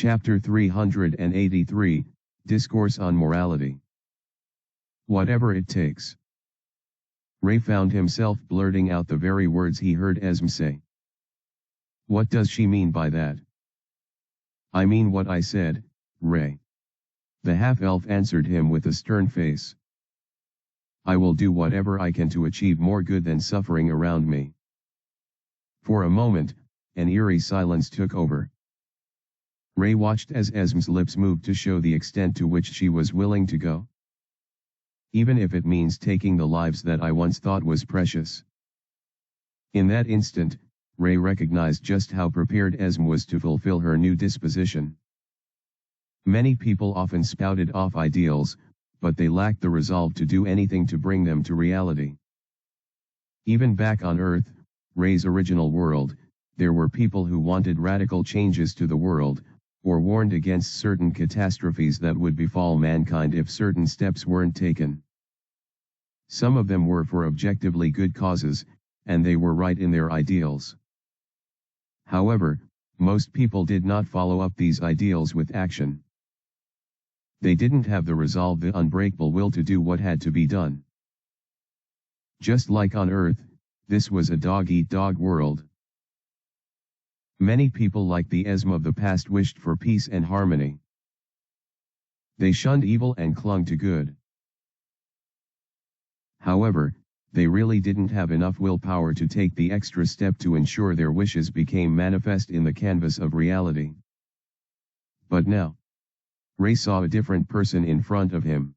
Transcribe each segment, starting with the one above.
Chapter 383, Discourse on Morality. Whatever it takes. Ray found himself blurting out the very words he heard Esme say. What does she mean by that? I mean what I said, Ray. The half-elf answered him with a stern face. I will do whatever I can to achieve more good than suffering around me. For a moment, an eerie silence took over. Ray watched as Esme's lips moved to show the extent to which she was willing to go. Even if it means taking the lives that I once thought was precious. In that instant, Ray recognized just how prepared Esme was to fulfill her new disposition. Many people often spouted off ideals, but they lacked the resolve to do anything to bring them to reality. Even back on Earth, Ray's original world, there were people who wanted radical changes to the world, or warned against certain catastrophes that would befall mankind if certain steps weren't taken. Some of them were for objectively good causes, and they were right in their ideals. However, most people did not follow up these ideals with action. They didn't have the resolve, the unbreakable will to do what had to be done. Just like on Earth, this was a dog-eat-dog world. Many people like the Esme of the past wished for peace and harmony. They shunned evil and clung to good. However, they really didn't have enough willpower to take the extra step to ensure their wishes became manifest in the canvas of reality. But now, Ray saw a different person in front of him.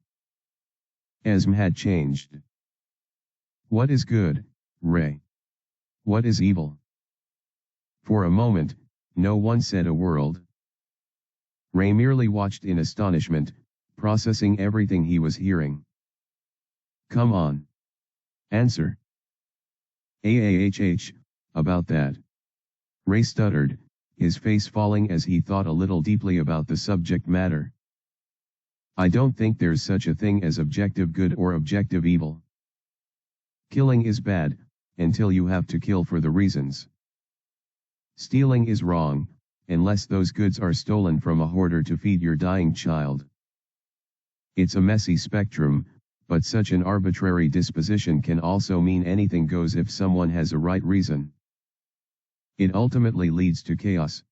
Esme had changed. What is good, Ray? What is evil? For a moment, no one said a word. Ray merely watched in astonishment, processing everything he was hearing. Come on. Answer. About that. Ray stuttered, his face falling as he thought a little deeply about the subject matter. I don't think there's such a thing as objective good or objective evil. Killing is bad, until you have to kill for the reasons. Stealing is wrong, unless those goods are stolen from a hoarder to feed your dying child. It's a messy spectrum, but such an arbitrary disposition can also mean anything goes if someone has a right reason. It ultimately leads to chaos.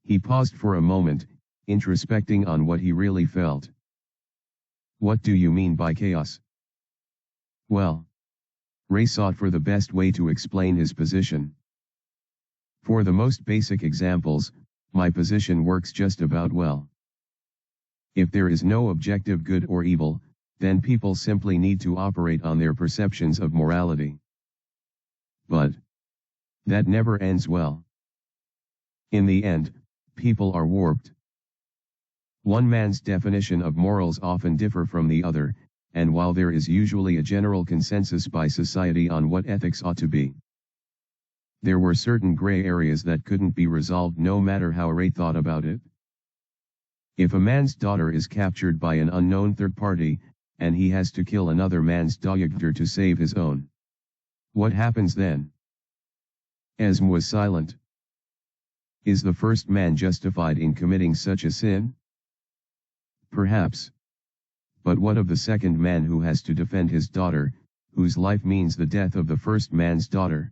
He paused for a moment, introspecting on what he really felt. What do you mean by chaos? Well, Ray sought for the best way to explain his position. For the most basic examples, my position works just about well. If there is no objective good or evil, then people simply need to operate on their perceptions of morality. But that never ends well. In the end, people are warped. One man's definition of morals often differ from the other, and while there is usually a general consensus by society on what ethics ought to be, there were certain gray areas that couldn't be resolved no matter how Ray thought about it. If a man's daughter is captured by an unknown third party, and he has to kill another man's daughter to save his own, what happens then? Esme was silent. Is the first man justified in committing such a sin? Perhaps. But what of the second man who has to defend his daughter, whose life means the death of the first man's daughter?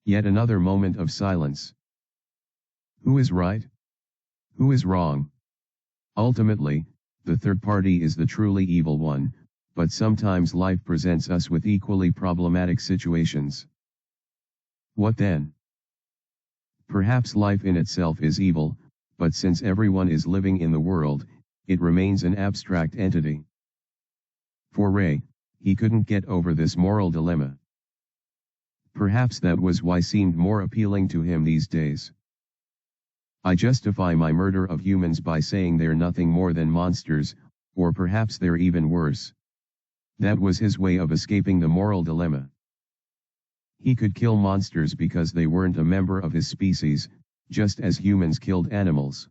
Yet another moment of silence. Who is right? Who is wrong? Ultimately, the third party is the truly evil one, but sometimes life presents us with equally problematic situations. What then? Perhaps life in itself is evil, but since everyone is living in the world, it remains an abstract entity. For Ray, he couldn't get over this moral dilemma. Perhaps that was why seemed more appealing to him these days. I justify my murder of humans by saying they're nothing more than monsters, or perhaps they're even worse. That was his way of escaping the moral dilemma. He could kill monsters because they weren't a member of his species, just as humans killed animals.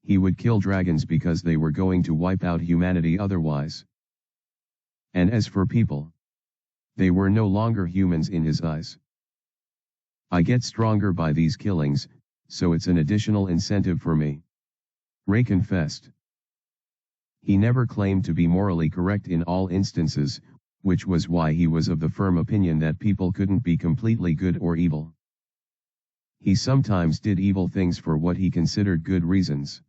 He would kill dragons because they were going to wipe out humanity otherwise. And as for people, they were no longer humans in his eyes. I get stronger by these killings, so it's an additional incentive for me. Ray confessed. He never claimed to be morally correct in all instances, which was why he was of the firm opinion that people couldn't be completely good or evil. He sometimes did evil things for what he considered good reasons.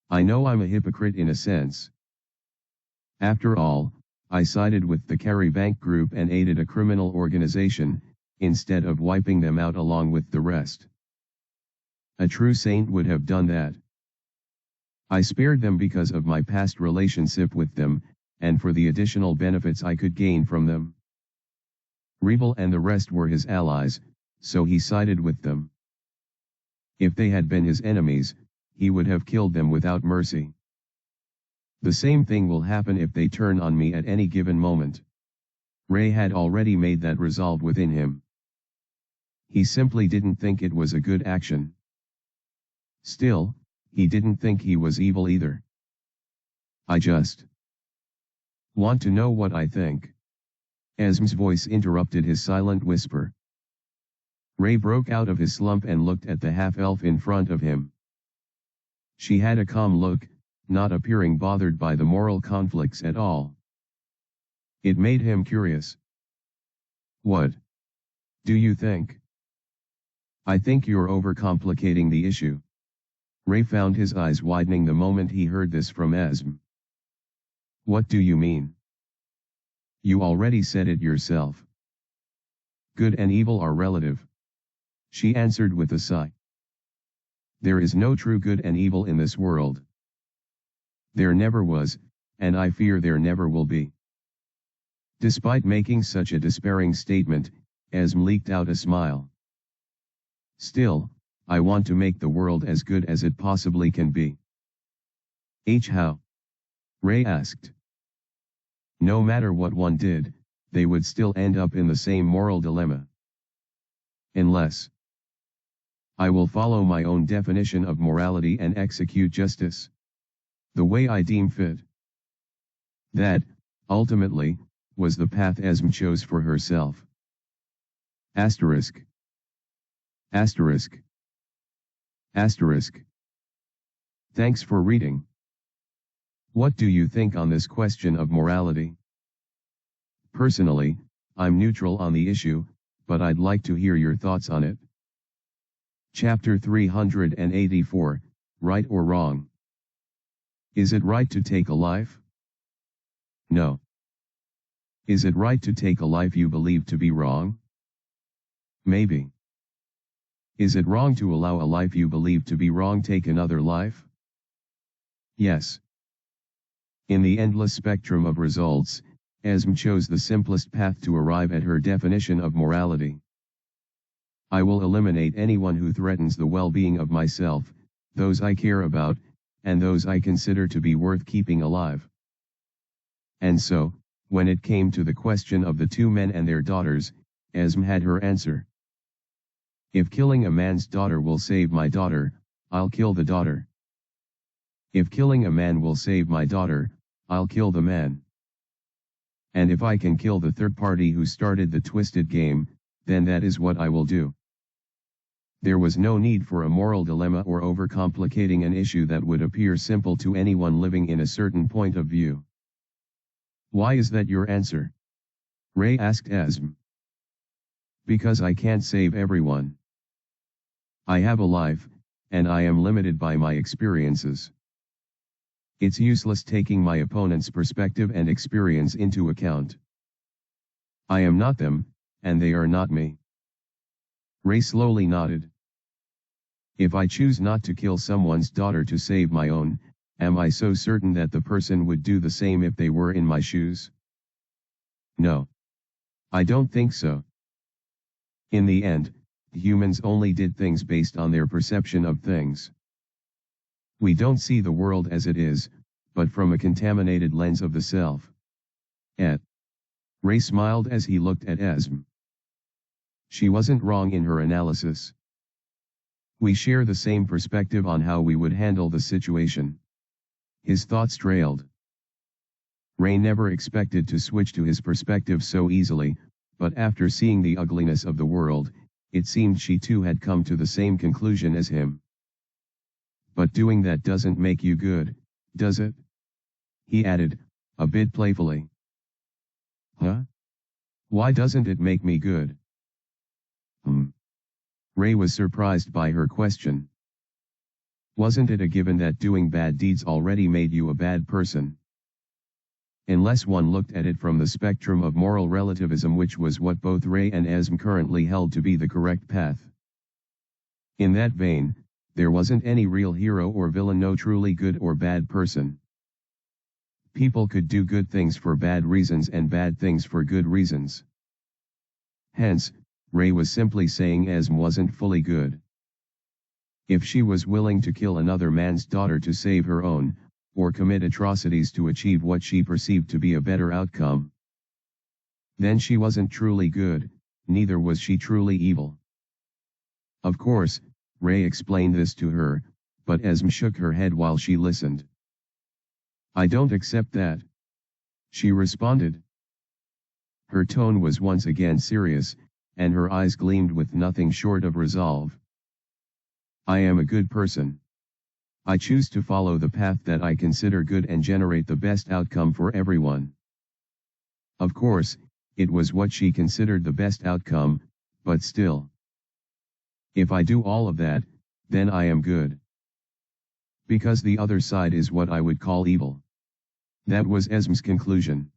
I know I'm a hypocrite in a sense. After all, I sided with the Cary Bank group and aided a criminal organization, instead of wiping them out along with the rest. A true saint would have done that. I spared them because of my past relationship with them, and for the additional benefits I could gain from them. Rebel and the rest were his allies, so he sided with them. If they had been his enemies, he would have killed them without mercy. The same thing will happen if they turn on me at any given moment. Ray had already made that resolve within him. He simply didn't think it was a good action. Still, he didn't think he was evil either. I just want to know what I think. Esm's voice interrupted his silent whisper. Ray broke out of his slump and looked at the half-elf in front of him. She had a calm look, not appearing bothered by the moral conflicts at all. It made him curious. What do you think? I think you're overcomplicating the issue. Ray found his eyes widening the moment he heard this from Esm. What do you mean? You already said it yourself. Good and evil are relative. She answered with a sigh. There is no true good and evil in this world. There never was, and I fear there never will be. Despite making such a despairing statement, Esm leaked out a smile. Still, I want to make the world as good as it possibly can be. How? Ray asked. No matter what one did, they would still end up in the same moral dilemma. Unless I will follow my own definition of morality and execute justice the way I deem fit. That, ultimately, was the path Esm chose for herself. Asterisk. Asterisk. Asterisk. Thanks for reading. What do you think on this question of morality? Personally, I'm neutral on the issue, but I'd like to hear your thoughts on it. Chapter 384, Right or Wrong? Is it right to take a life? No. Is it right to take a life you believe to be wrong? Maybe. Is it wrong to allow a life you believe to be wrong take another life? Yes. In the endless spectrum of results, Esm chose the simplest path to arrive at her definition of morality. I will eliminate anyone who threatens the well-being of myself, those I care about, and those I consider to be worth keeping alive. And so, when it came to the question of the two men and their daughters, Esm had her answer. If killing a man's daughter will save my daughter, I'll kill the daughter. If killing a man will save my daughter, I'll kill the man. And if I can kill the third party who started the twisted game, then that is what I will do. There was no need for a moral dilemma or overcomplicating an issue that would appear simple to anyone living in a certain point of view. Why is that your answer? Ray asked Esm. Because I can't save everyone. I have a life, and I am limited by my experiences. It's useless taking my opponent's perspective and experience into account. I am not them, and they are not me. Ray slowly nodded. If I choose not to kill someone's daughter to save my own, am I so certain that the person would do the same if they were in my shoes? No. I don't think so. In the end, humans only did things based on their perception of things. We don't see the world as it is, but from a contaminated lens of the self. Ray smiled as he looked at Esm. She wasn't wrong in her analysis. We share the same perspective on how we would handle the situation. His thoughts trailed. Ray never expected to switch to his perspective so easily, but after seeing the ugliness of the world, it seemed she too had come to the same conclusion as him. But doing that doesn't make you good, does it? He added, a bit playfully. Huh? Why doesn't it make me good? Ray was surprised by her question. Wasn't it a given that doing bad deeds already made you a bad person? Unless one looked at it from the spectrum of moral relativism, which was what both Ray and Esm currently held to be the correct path. In that vein, there wasn't any real hero or villain, no truly good or bad person. People could do good things for bad reasons and bad things for good reasons. Hence, Ray was simply saying Esm wasn't fully good. If she was willing to kill another man's daughter to save her own, or commit atrocities to achieve what she perceived to be a better outcome, then she wasn't truly good, neither was she truly evil. Of course, Ray explained this to her, but Esm shook her head while she listened. I don't accept that, she responded. Her tone was once again serious, and her eyes gleamed with nothing short of resolve. I am a good person. I choose to follow the path that I consider good and generate the best outcome for everyone. Of course, it was what she considered the best outcome, but still. If I do all of that, then I am good. Because the other side is what I would call evil. That was Esm's conclusion.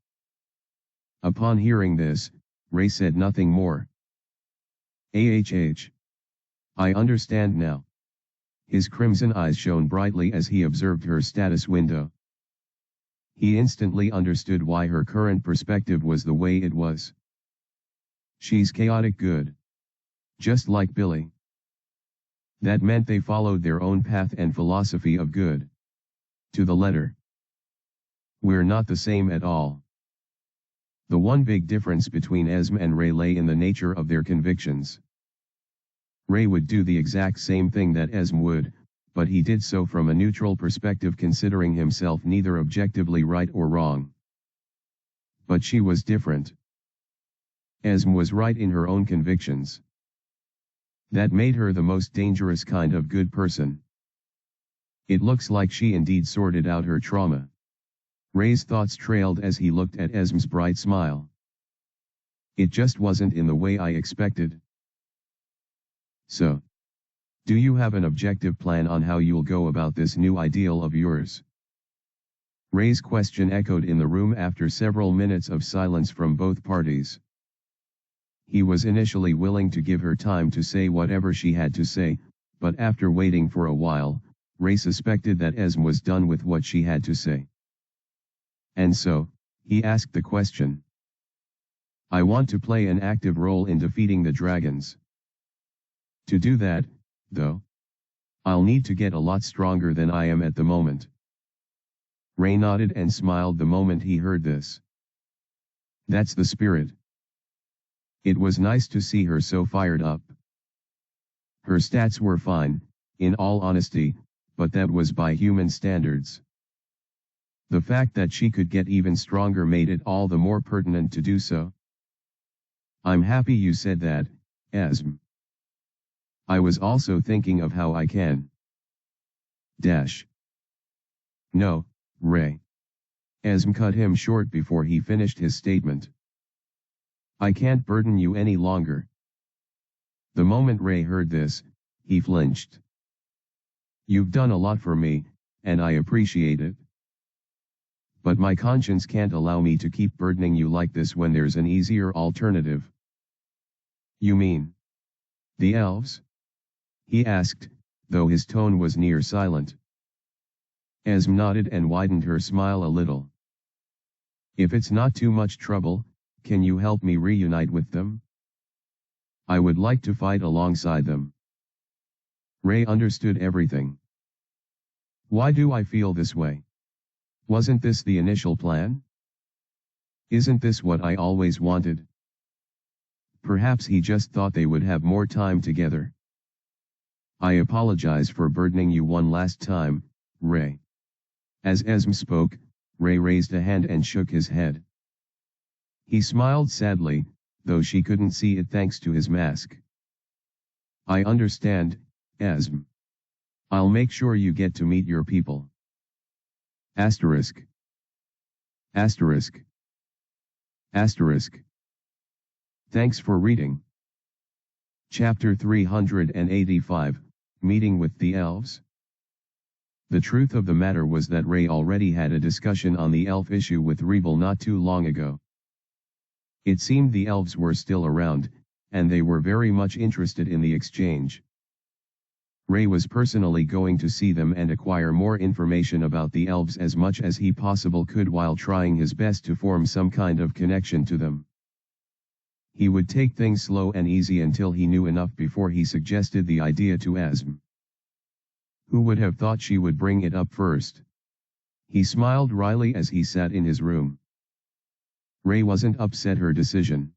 Upon hearing this, Ray said nothing more. I understand now. His crimson eyes shone brightly as he observed her status window. He instantly understood why her current perspective was the way it was. She's chaotic good. Just like Billy. That meant they followed their own path and philosophy of good. To the letter. We're not the same at all. The one big difference between Esm and Ray lay in the nature of their convictions. Ray would do the exact same thing that Esm would, but he did so from a neutral perspective, considering himself neither objectively right or wrong. But she was different. Esm was right in her own convictions. That made her the most dangerous kind of good person. It looks like she indeed sorted out her trauma. Ray's thoughts trailed as he looked at Esm's bright smile. It just wasn't in the way I expected. So, do you have an objective plan on how you'll go about this new ideal of yours? Ray's question echoed in the room after several minutes of silence from both parties. He was initially willing to give her time to say whatever she had to say, but after waiting for a while, Ray suspected that Esm was done with what she had to say. And so, he asked the question. I want to play an active role in defeating the dragons. To do that, though, I'll need to get a lot stronger than I am at the moment. Ray nodded and smiled the moment he heard this. That's the spirit. It was nice to see her so fired up. Her stats were fine, in all honesty, but that was by human standards. The fact that she could get even stronger made it all the more pertinent to do so. I'm happy you said that, Esm. I was also thinking of how I can. No, Ray. Esm cut him short before he finished his statement. I can't burden you any longer. The moment Ray heard this, he flinched. You've done a lot for me, and I appreciate it. But my conscience can't allow me to keep burdening you like this when there's an easier alternative. You mean the elves? He asked, though his tone was near silent. Esm nodded and widened her smile a little. If it's not too much trouble, can you help me reunite with them? I would like to fight alongside them. Ray understood everything. Why do I feel this way? Wasn't this the initial plan? Isn't this what I always wanted? Perhaps he just thought they would have more time together. I apologize for burdening you one last time, Ray. As Esm spoke, Ray raised a hand and shook his head. He smiled sadly, though she couldn't see it thanks to his mask. I understand, Asm. I'll make sure you get to meet your people. Asterisk. Asterisk. Asterisk. Thanks for reading. Chapter 385, Meeting with the Elves. The truth of the matter was that Ray already had a discussion on the elf issue with Rebel not too long ago. It seemed the elves were still around, and they were very much interested in the exchange. Ray was personally going to see them and acquire more information about the elves as much as he possibly could while trying his best to form some kind of connection to them. He would take things slow and easy until he knew enough before he suggested the idea to Asm. Who would have thought she would bring it up first? He smiled wryly as he sat in his room. Ray wasn't upset her decision.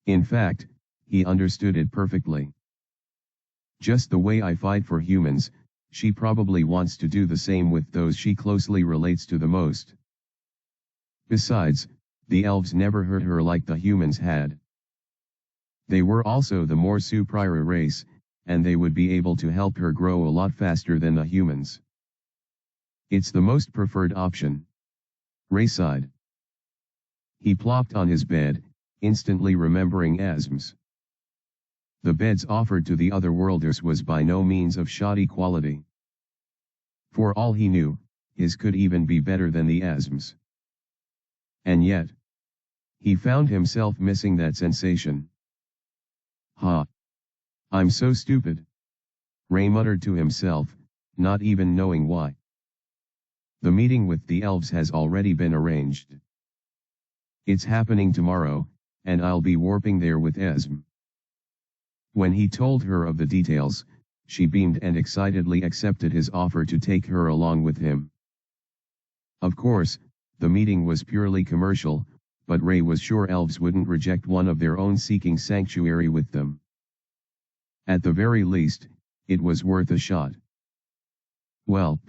In fact, he understood it perfectly. Just the way I fight for humans, she probably wants to do the same with those she closely relates to the most. Besides, the elves never hurt her like the humans had. They were also the more superior race, and they would be able to help her grow a lot faster than the humans. It's the most preferred option. Ray sighed. He plopped on his bed, instantly remembering Asm's. The beds offered to the otherworlders was by no means of shoddy quality. For all he knew, his could even be better than the Asm's. And yet, he found himself missing that sensation. Ha! I'm so stupid. Ray muttered to himself, not even knowing why. The meeting with the elves has already been arranged. It's happening tomorrow, and I'll be warping there with Asm. When he told her of the details, she beamed and excitedly accepted his offer to take her along with him. Of course, the meeting was purely commercial, but Ray was sure elves wouldn't reject one of their own seeking sanctuary with them. At the very least, it was worth a shot. Welp.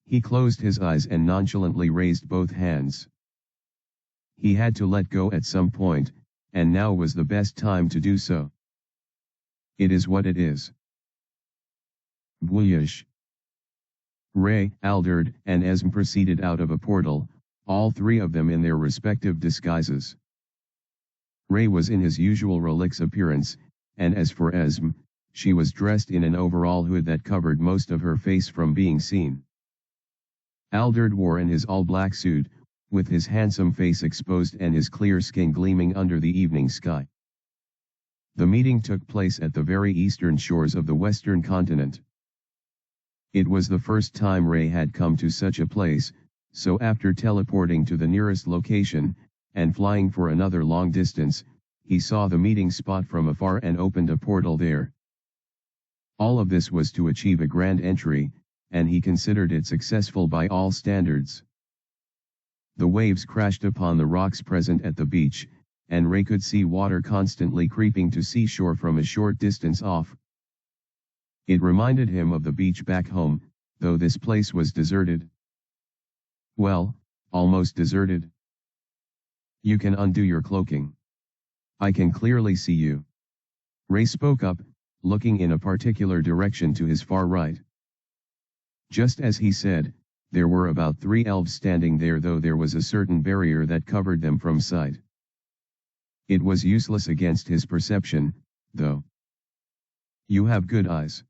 He closed his eyes and nonchalantly raised both hands. He had to let go at some point, and now was the best time to do so. It is what it is. Booyish. Ray, Alderd, and Esm proceeded out of a portal, all three of them in their respective disguises. Ray was in his usual Rolex appearance, and as for Esm, she was dressed in an overall hood that covered most of her face from being seen. Alderd wore in his all-black suit, with his handsome face exposed and his clear skin gleaming under the evening sky. The meeting took place at the very eastern shores of the western continent. It was the first time Ray had come to such a place, so after teleporting to the nearest location, and flying for another long distance, he saw the meeting spot from afar and opened a portal there. All of this was to achieve a grand entry, and he considered it successful by all standards. The waves crashed upon the rocks present at the beach, and Ray could see water constantly creeping to seashore from a short distance off. It reminded him of the beach back home, though this place was deserted. Well, almost deserted. You can undo your cloaking. I can clearly see you. Ray spoke up, looking in a particular direction to his far right. Just as he said, there were about 3 elves standing there, though there was a certain barrier that covered them from sight. It was useless against his perception, though. You have good eyes.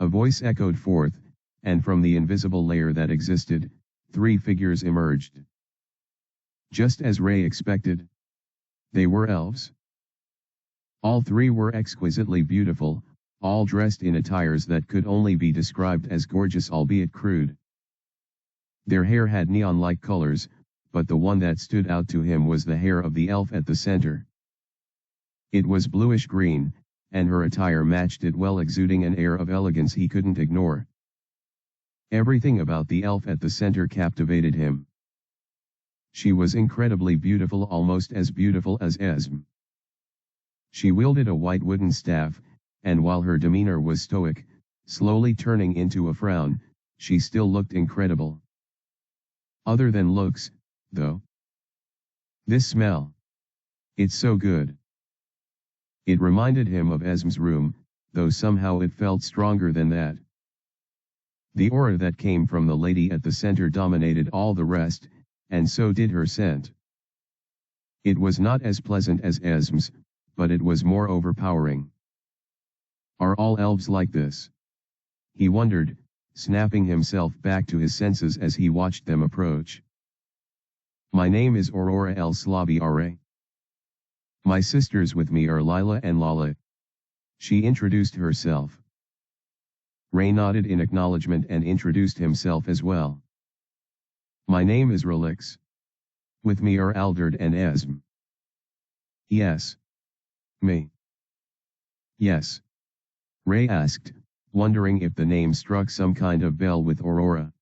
A voice echoed forth, and from the invisible layer that existed, 3 figures emerged. Just as Ray expected. They were elves. All 3 were exquisitely beautiful, all dressed in attires that could only be described as gorgeous albeit crude. Their hair had neon-like colors, but the one that stood out to him was the hair of the elf at the center. It was bluish-green, and her attire matched it well, exuding an air of elegance he couldn't ignore. Everything about the elf at the center captivated him. She was incredibly beautiful, almost as beautiful as Esm. She wielded a white wooden staff, and while her demeanor was stoic, slowly turning into a frown, she still looked incredible. Other than looks, though. This smell. It's so good. It reminded him of Esm's room, though somehow it felt stronger than that. The aura that came from the lady at the center dominated all the rest, and so did her scent. It was not as pleasant as Esm's, but it was more overpowering. Are all elves like this? He wondered, snapping himself back to his senses as he watched them approach. My name is Aurora El Slaviare. My sisters with me are Lila and Lala. She introduced herself. Ray nodded in acknowledgement and introduced himself as well. My name is Relix. With me are Alderd and Esm. Yes. Me. Yes. Ray asked, wondering if the name struck some kind of bell with Aurora.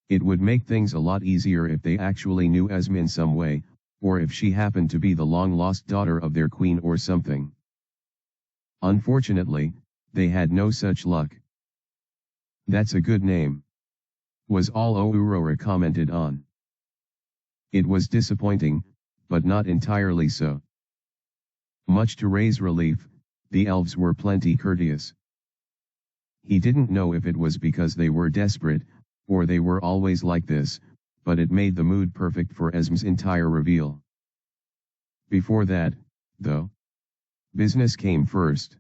It would make things a lot easier if they actually knew Esm in some way, or if she happened to be the long-lost daughter of their queen or something. Unfortunately, they had no such luck. That's a good name, was all Aurora commented on. It was disappointing, but not entirely so. Much to Ray's relief, the elves were plenty courteous. He didn't know if it was because they were desperate, or they were always like this, but it made the mood perfect for Esm's entire reveal. Before that, though, business came first.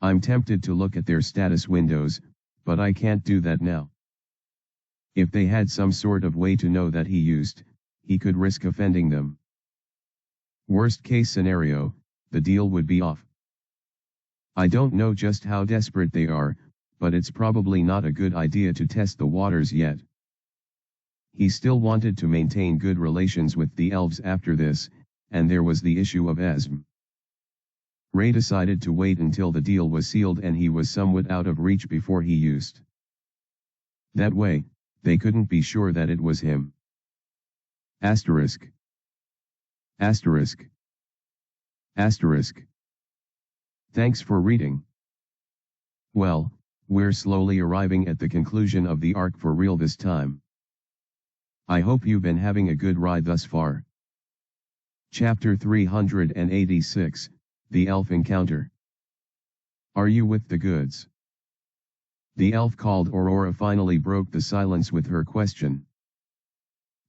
I'm tempted to look at their status windows, but I can't do that now. If they had some sort of way to know that he could risk offending them. Worst case scenario, the deal would be off. I don't know just how desperate they are, but it's probably not a good idea to test the waters yet. He still wanted to maintain good relations with the elves after this, and there was the issue of Esm. Ray decided to wait until the deal was sealed and he was somewhat out of reach before he used. That way, they couldn't be sure that it was him. Asterisk. Asterisk. Asterisk. Thanks for reading. Well, we're slowly arriving at the conclusion of the arc for real this time. I hope you've been having a good ride thus far. Chapter 386, The Elf Encounter. Are you with the goods? The elf called Aurora finally broke the silence with her question.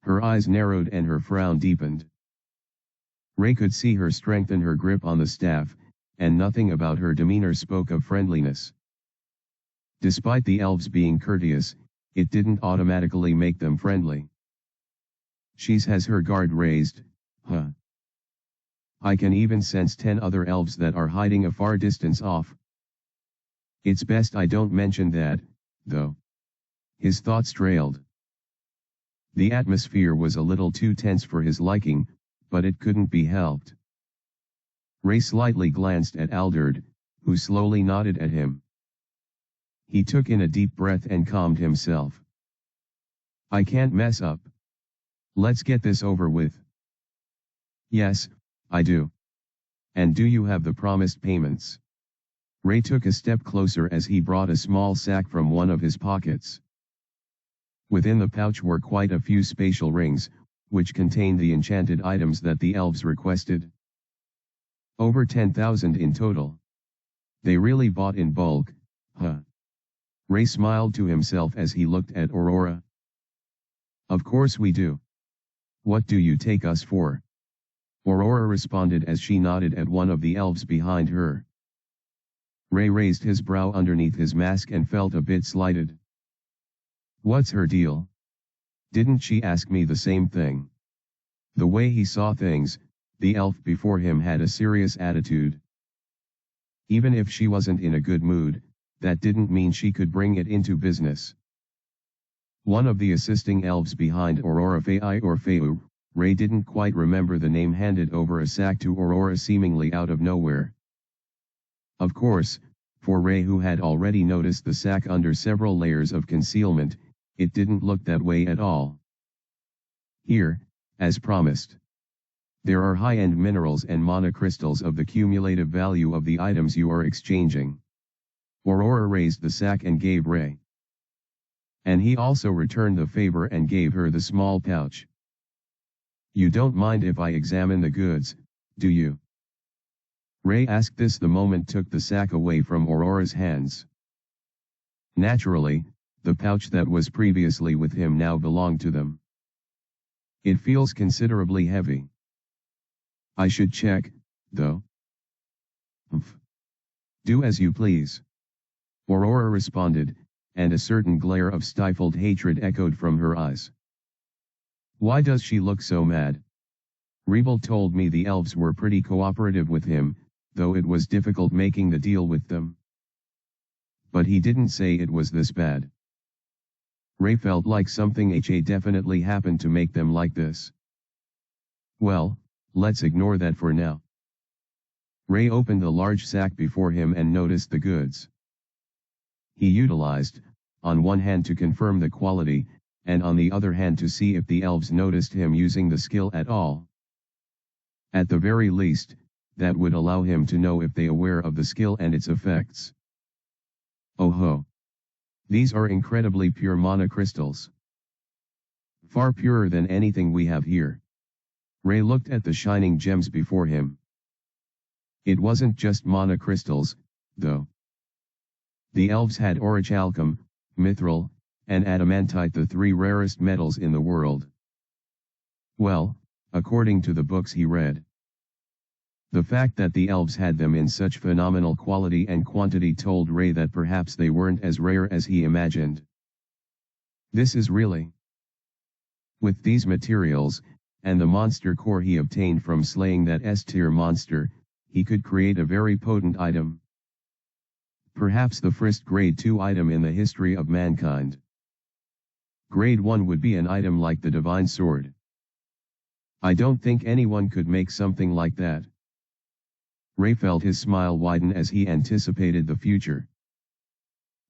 Her eyes narrowed and her frown deepened. Ray could see her strengthen her grip on the staff, and nothing about her demeanor spoke of friendliness. Despite the elves being courteous, it didn't automatically make them friendly. She has her guard raised, huh? I can even sense 10 other elves that are hiding a far distance off. It's best I don't mention that, though. His thoughts trailed. The atmosphere was a little too tense for his liking, but it couldn't be helped. Ray slightly glanced at Alderd, who slowly nodded at him. He took in a deep breath and calmed himself. I can't mess up. Let's get this over with. Yes, I do. And do you have the promised payments? Ray took a step closer as he brought a small sack from one of his pockets. Within the pouch were quite a few spatial rings, which contained the enchanted items that the elves requested. Over 10,000 in total. They really bought in bulk, huh? Ray smiled to himself as he looked at Aurora. Of course we do. What do you take us for? Aurora responded as she nodded at one of the elves behind her. Ray raised his brow underneath his mask and felt a bit slighted. What's her deal? Didn't she ask me the same thing? The way he saw things, the elf before him had a serious attitude. Even if she wasn't in a good mood, that didn't mean she could bring it into business. One of the assisting elves behind Aurora, Fei or Feu, Ray didn't quite remember the name, handed over a sack to Aurora seemingly out of nowhere. Of course, for Ray, who had already noticed the sack under several layers of concealment, it didn't look that way at all. Here, as promised. There are high-end minerals and monocrystals of the cumulative value of the items you are exchanging. Aurora raised the sack and gave Ray. And he also returned the favor and gave her the small pouch. You don't mind if I examine the goods, do you? Ray asked this the moment took the sack away from Aurora's hands. Naturally, the pouch that was previously with him now belonged to them. It feels considerably heavy. I should check, though. Humph. Do as you please. Aurora responded, and a certain glare of stifled hatred echoed from her eyes. Why does she look so mad? Rebel told me the elves were pretty cooperative with him, though it was difficult making the deal with them. But he didn't say it was this bad. Ray felt like something definitely happened to make them like this. Well, let's ignore that for now. Ray opened the large sack before him and noticed the goods. He utilized, on one hand to confirm the quality, and on the other hand to see if the elves noticed him using the skill at all. At the very least, that would allow him to know if they are aware of the skill and its effects. Oh ho! These are incredibly pure mana crystals. Far purer than anything we have here. Ray looked at the shining gems before him. It wasn't just mana crystals, though. The elves had orichalcum, mithril, and adamantite, the three rarest metals in the world. Well, according to the books he read. The fact that the elves had them in such phenomenal quality and quantity told Ray that perhaps they weren't as rare as he imagined. This is really. With these materials, and the monster core he obtained from slaying that S-tier monster, he could create a very potent item. Perhaps the first grade 2 item in the history of mankind. Grade 1 would be an item like the Divine Sword. I don't think anyone could make something like that. Ray felt his smile widen as he anticipated the future.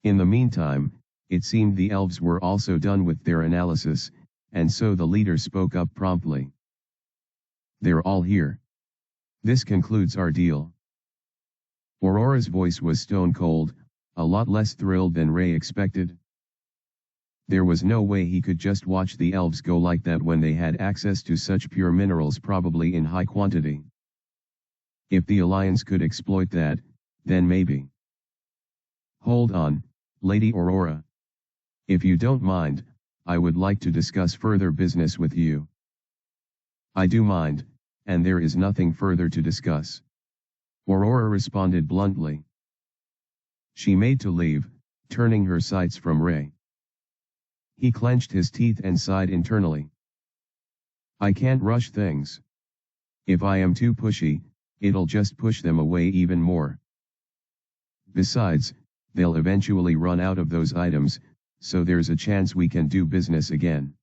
In the meantime, it seemed the elves were also done with their analysis, and so the leader spoke up promptly. They're all here. This concludes our deal. Aurora's voice was stone cold, a lot less thrilled than Ray expected. There was no way he could just watch the elves go like that when they had access to such pure minerals, probably in high quantity. If the Alliance could exploit that, then maybe. Hold on, Lady Aurora. If you don't mind, I would like to discuss further business with you. I do mind, and there is nothing further to discuss. Aurora responded bluntly. She made to leave, turning her sights from Ray. He clenched his teeth and sighed internally. I can't rush things. If I am too pushy, it'll just push them away even more. Besides, they'll eventually run out of those items, so there's a chance we can do business again.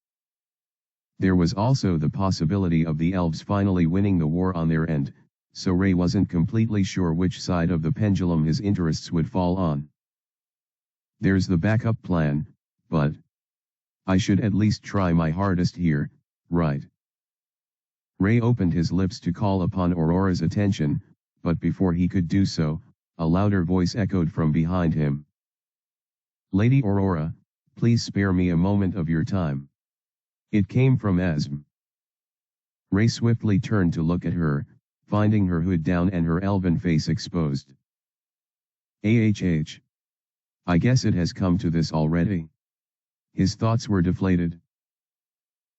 There was also the possibility of the elves finally winning the war on their end, so Ray wasn't completely sure which side of the pendulum his interests would fall on. There's the backup plan, but I should at least try my hardest here, right? Ray opened his lips to call upon Aurora's attention, but before he could do so, a louder voice echoed from behind him. Lady Aurora, please spare me a moment of your time. It came from Esm. Ray swiftly turned to look at her, finding her hood down and her elven face exposed. AHH. I guess it has come to this already. His thoughts were deflated.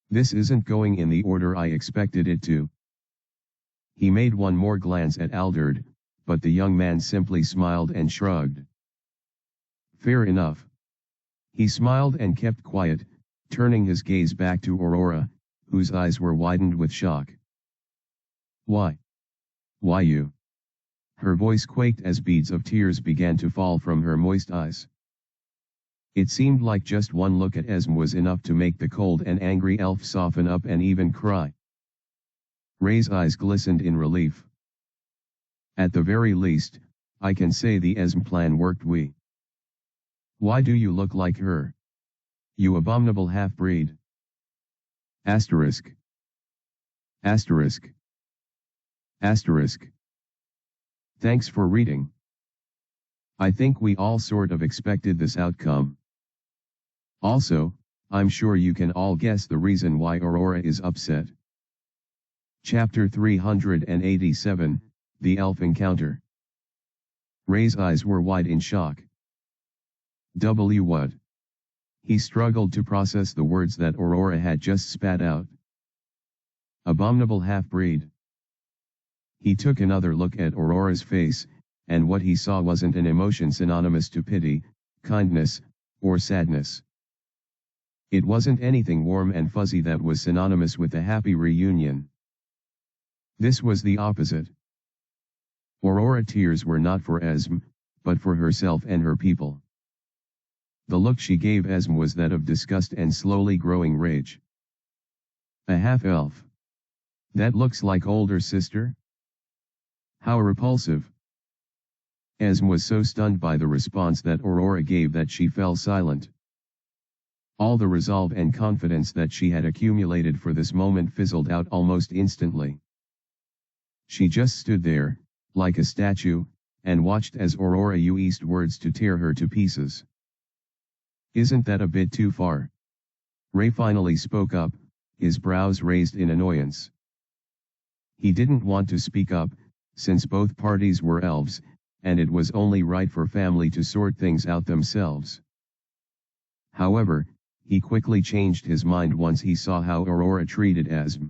This isn't going in the order I expected it to. He made one more glance at Alderd, but the young man simply smiled and shrugged. Fair enough. He smiled and kept quiet, turning his gaze back to Aurora, whose eyes were widened with shock. Why? Why you? Her voice quaked as beads of tears began to fall from her moist eyes. It seemed like just one look at Esm was enough to make the cold and angry elf soften up and even cry. Ray's eyes glistened in relief. At the very least, I can say the Esm plan worked. Why do you look like her? You abominable half-breed. Asterisk. Asterisk. Asterisk. Thanks for reading. I think we all sort of expected this outcome. Also, I'm sure you can all guess the reason why Aurora is upset. Chapter 387, The elf encounter. Ray's eyes were wide in shock. What? He struggled to process the words that Aurora had just spat out. Abominable half-breed. He took another look at Aurora's face, and what he saw wasn't an emotion synonymous to pity, kindness, or sadness. It wasn't anything warm and fuzzy that was synonymous with a happy reunion. This was the opposite. Aurora's tears were not for Esme, but for herself and her people. The look she gave Esme was that of disgust and slowly growing rage. A half-elf. That looks like older sister? How repulsive. Esme was so stunned by the response that Aurora gave that she fell silent. All the resolve and confidence that she had accumulated for this moment fizzled out almost instantly. She just stood there, like a statue, and watched as Aurora used words to tear her to pieces. Isn't that a bit too far? Ray finally spoke up, his brows raised in annoyance. He didn't want to speak up, since both parties were elves, and it was only right for family to sort things out themselves. However, he quickly changed his mind once he saw how Aurora treated Esme.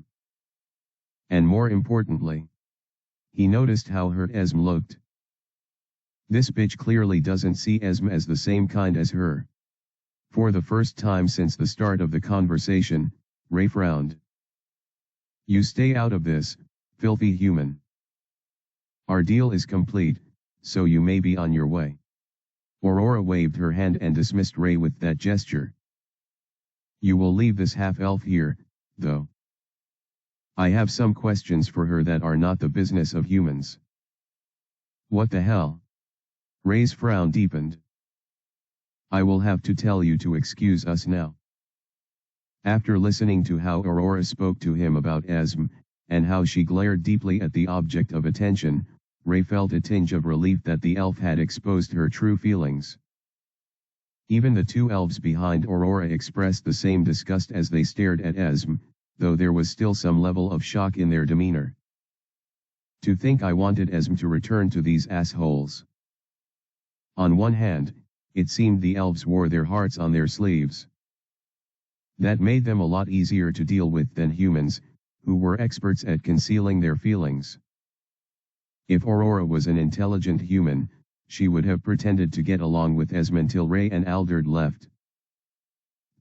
And more importantly, he noticed how hurt Esme looked. This bitch clearly doesn't see Esme as the same kind as her. For the first time since the start of the conversation, Ray frowned. You stay out of this, filthy human. Our deal is complete, so you may be on your way. Aurora waved her hand and dismissed Ray with that gesture. You will leave this half-elf here, though. I have some questions for her that are not the business of humans. What the hell? Ray's frown deepened. I will have to tell you to excuse us now. After listening to how Aurora spoke to him about Esme, and how she glared deeply at the object of attention, Ray felt a tinge of relief that the elf had exposed her true feelings. Even the two elves behind Aurora expressed the same disgust as they stared at Esme, though there was still some level of shock in their demeanor. To think I wanted Esme to return to these assholes. On one hand, it seemed the elves wore their hearts on their sleeves. That made them a lot easier to deal with than humans, who were experts at concealing their feelings. If Aurora was an intelligent human, she would have pretended to get along with Esme until Ray and Alderd left.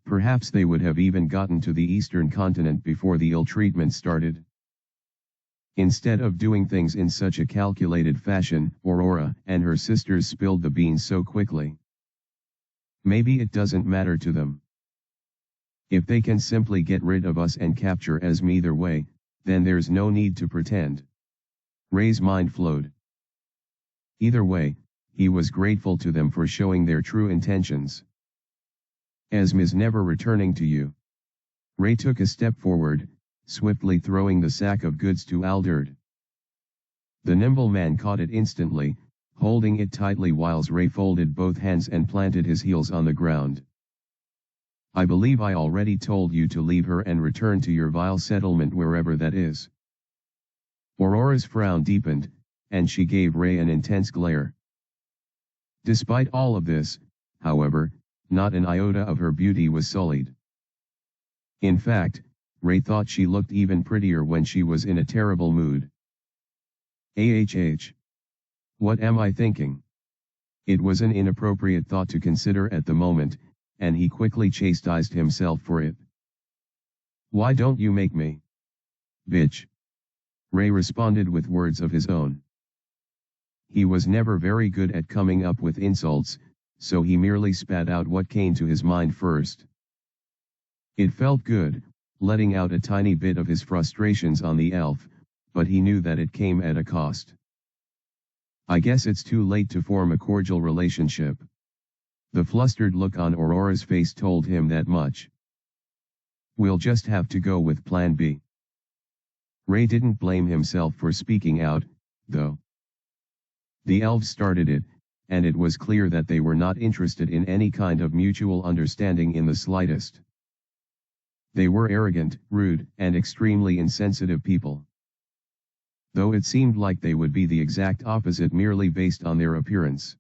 Perhaps they would have even gotten to the eastern continent before the ill treatment started. Instead of doing things in such a calculated fashion, Aurora and her sisters spilled the beans so quickly. Maybe it doesn't matter to them. If they can simply get rid of us and capture Esme either way, then there's no need to pretend. Ray's mind flowed. Either way, he was grateful to them for showing their true intentions. Esme is never returning to you. Ray took a step forward, swiftly throwing the sack of goods to Alderd. The nimble man caught it instantly, holding it tightly whilst Ray folded both hands and planted his heels on the ground. I believe I already told you to leave her and return to your vile settlement wherever that is. Aurora's frown deepened, and she gave Ray an intense glare. Despite all of this, however, not an iota of her beauty was sullied. In fact, Ray thought she looked even prettier when she was in a terrible mood. What am I thinking? It was an inappropriate thought to consider at the moment, and he quickly chastised himself for it. Why don't you make me? Bitch. Ray responded with words of his own. He was never very good at coming up with insults, so he merely spat out what came to his mind first. It felt good, letting out a tiny bit of his frustrations on the elf, but he knew that it came at a cost. I guess it's too late to form a cordial relationship. The flustered look on Aurora's face told him that much. We'll just have to go with Plan B. Ray didn't blame himself for speaking out, though. The elves started it, and it was clear that they were not interested in any kind of mutual understanding in the slightest. They were arrogant, rude, and extremely insensitive people. though it seemed like they would be the exact opposite merely based on their appearance.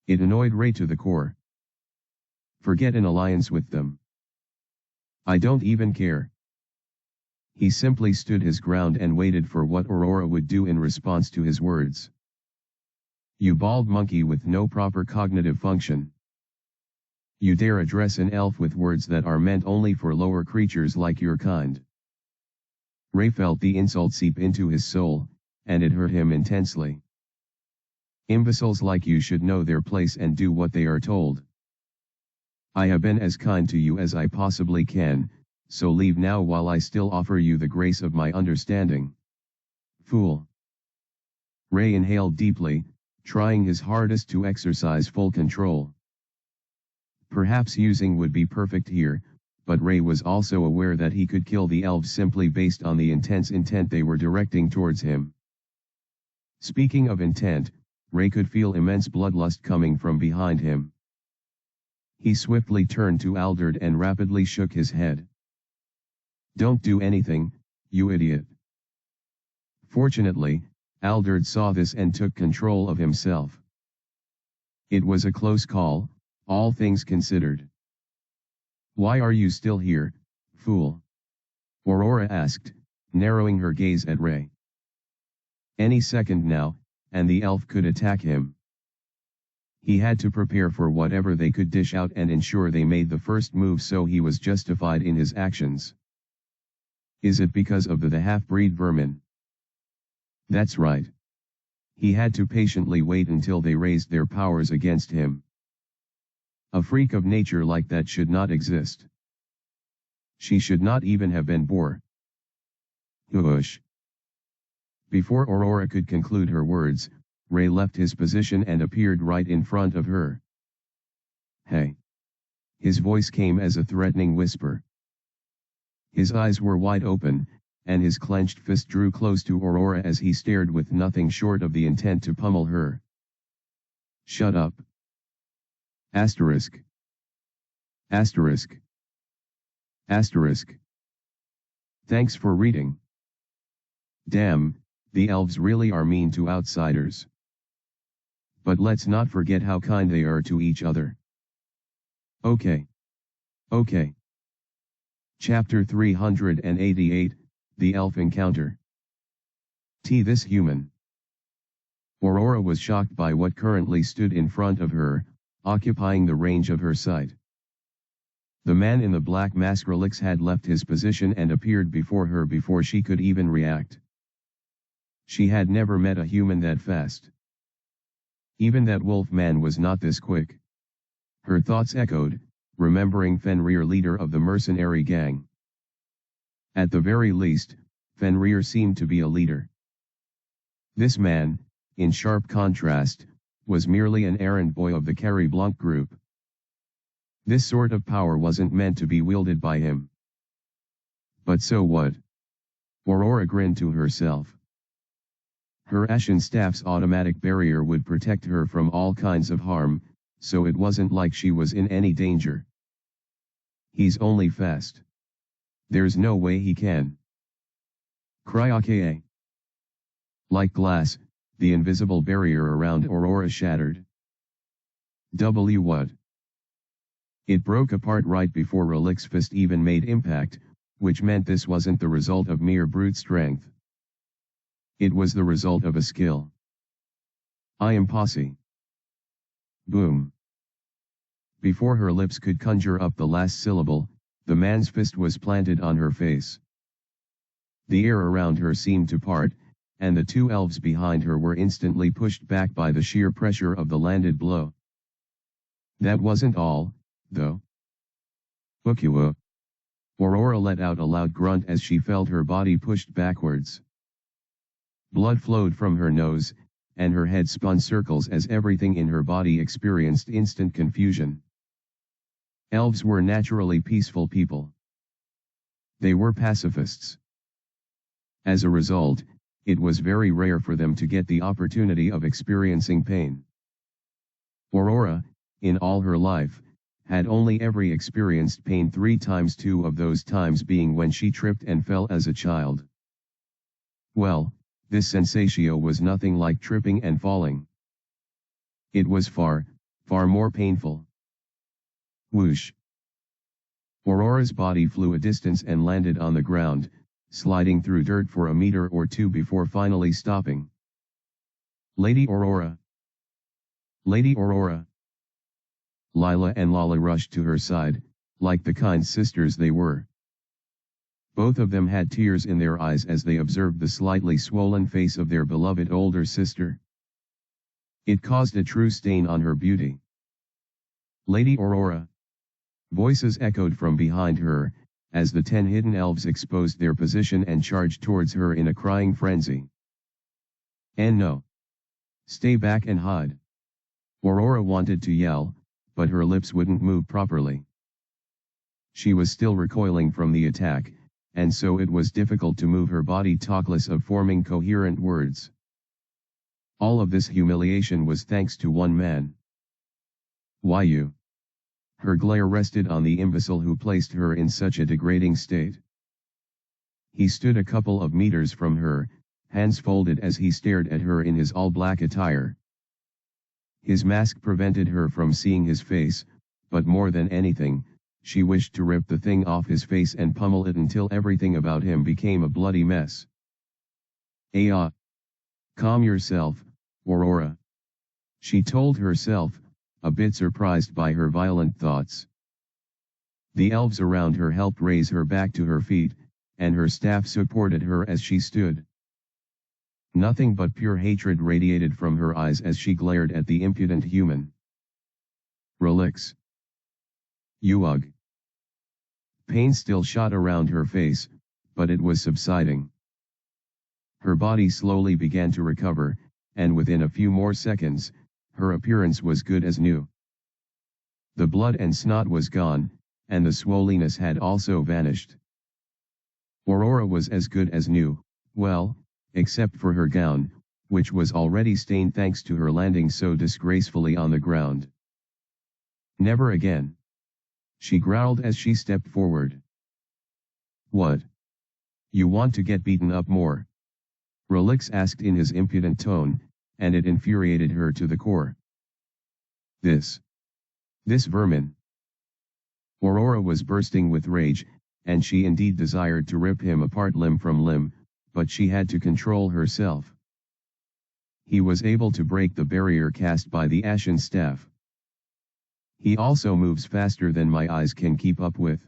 It annoyed Ray to the core. Forget an alliance with them. I don't even care. He simply stood his ground and waited for what Aurora would do in response to his words. You bald monkey with no proper cognitive function. You dare address an elf with words that are meant only for lower creatures like your kind. Ray felt the insult seep into his soul, and it hurt him intensely. Imbeciles like you should know their place and do what they are told. I have been as kind to you as I possibly can, so leave now while I still offer you the grace of my understanding. Fool. Ray inhaled deeply, trying his hardest to exercise full control. Perhaps using would be perfect here, but Ray was also aware that he could kill the elves simply based on the intense intent they were directing towards him. Speaking of intent, Ray could feel immense bloodlust coming from behind him. He swiftly turned to Alderd and rapidly shook his head. Don't do anything, you idiot. Fortunately, Alderd saw this and took control of himself. It was a close call, all things considered. Why are you still here, fool? Aurora asked, narrowing her gaze at Ray. Any second now, and the elf could attack him. He had to prepare for whatever they could dish out and ensure they made the first move, so he was justified in his actions. Is it because of the half-breed vermin? That's right. He had to patiently wait until they raised their powers against him. A freak of nature like that should not exist. She should not even have been born. Whoosh. Before Aurora could conclude her words, Ray left his position and appeared right in front of her. Hey. His voice came as a threatening whisper. His eyes were wide open, and his clenched fist drew close to Aurora as he stared with nothing short of the intent to pummel her. Shut up. Asterisk. Asterisk. Asterisk. Thanks for reading. Damn, the elves really are mean to outsiders. But let's not forget how kind they are to each other. Okay. Okay. Chapter 388, The Elf Encounter. This human. Aurora was shocked by what currently stood in front of her, occupying the range of her sight. The man in the black maskrolix had left his position and appeared before her before she could even react. She had never met a human that fast. Even that wolf man was not this quick. Her thoughts echoed, remembering Fenrir, leader of the mercenary gang. At the very least, Fenrir seemed to be a leader. This man, in sharp contrast, was merely an errand boy of the Carrie Blanc group. This sort of power wasn't meant to be wielded by him. But so what? Aurora grinned to herself. Her ashen staff's automatic barrier would protect her from all kinds of harm, so it wasn't like she was in any danger. He's only fast. There's no way he can. Cryokea. Like glass, the invisible barrier around Aurora shattered. What? It broke apart right before Relic's fist even made impact, which meant this wasn't the result of mere brute strength. It was the result of a skill. I am posse. Boom. Before her lips could conjure up the last syllable, the man's fist was planted on her face. The air around her seemed to part, and the two elves behind her were instantly pushed back by the sheer pressure of the landed blow. That wasn't all, though. Ukua. Aurora let out a loud grunt as she felt her body pushed backwards. Blood flowed from her nose, and her head spun circles as everything in her body experienced instant confusion. Elves were naturally peaceful people. They were pacifists. As a result, it was very rare for them to get the opportunity of experiencing pain. Aurora, in all her life, had only ever experienced pain 3 times, 2 of those times being when she tripped and fell as a child. Well, this sensatio was nothing like tripping and falling. It was far, far more painful. Whoosh! Aurora's body flew a distance and landed on the ground, sliding through dirt for a meter or two before finally stopping. Lady Aurora! Lady Aurora! Lila and Lala rushed to her side, like the kind sisters they were. Both of them had tears in their eyes as they observed the slightly swollen face of their beloved older sister. It caused a true stain on her beauty. Lady Aurora! Voices echoed from behind her, as the 10 hidden elves exposed their position and charged towards her in a crying frenzy. And no! Stay back and hide! Aurora wanted to yell, but her lips wouldn't move properly. She was still recoiling from the attack, and so it was difficult to move her body, talkless of forming coherent words. All of this humiliation was thanks to one man. Why you? Her glare rested on the imbecile who placed her in such a degrading state. He stood a couple of meters from her, hands folded as he stared at her in his all-black attire. His mask prevented her from seeing his face, but more than anything, she wished to rip the thing off his face and pummel it until everything about him became a bloody mess. Calm yourself, Aurora. She told herself, a bit surprised by her violent thoughts. The elves around her helped raise her back to her feet, and her staff supported her as she stood. Nothing but pure hatred radiated from her eyes as she glared at the impudent human. Relax. Ugh. Pain still shot around her face, but it was subsiding. Her body slowly began to recover, and within a few more seconds, her appearance was good as new. The blood and snot was gone, and the swollenness had also vanished. Aurora was as good as new, well, except for her gown, which was already stained thanks to her landing so disgracefully on the ground. Never again. She growled as she stepped forward. What? You want to get beaten up more? Relix asked in his impudent tone, and it infuriated her to the core. This vermin. Aurora was bursting with rage, and she indeed desired to rip him apart limb from limb, but she had to control herself. He was able to break the barrier cast by the ashen staff. He also moves faster than my eyes can keep up with.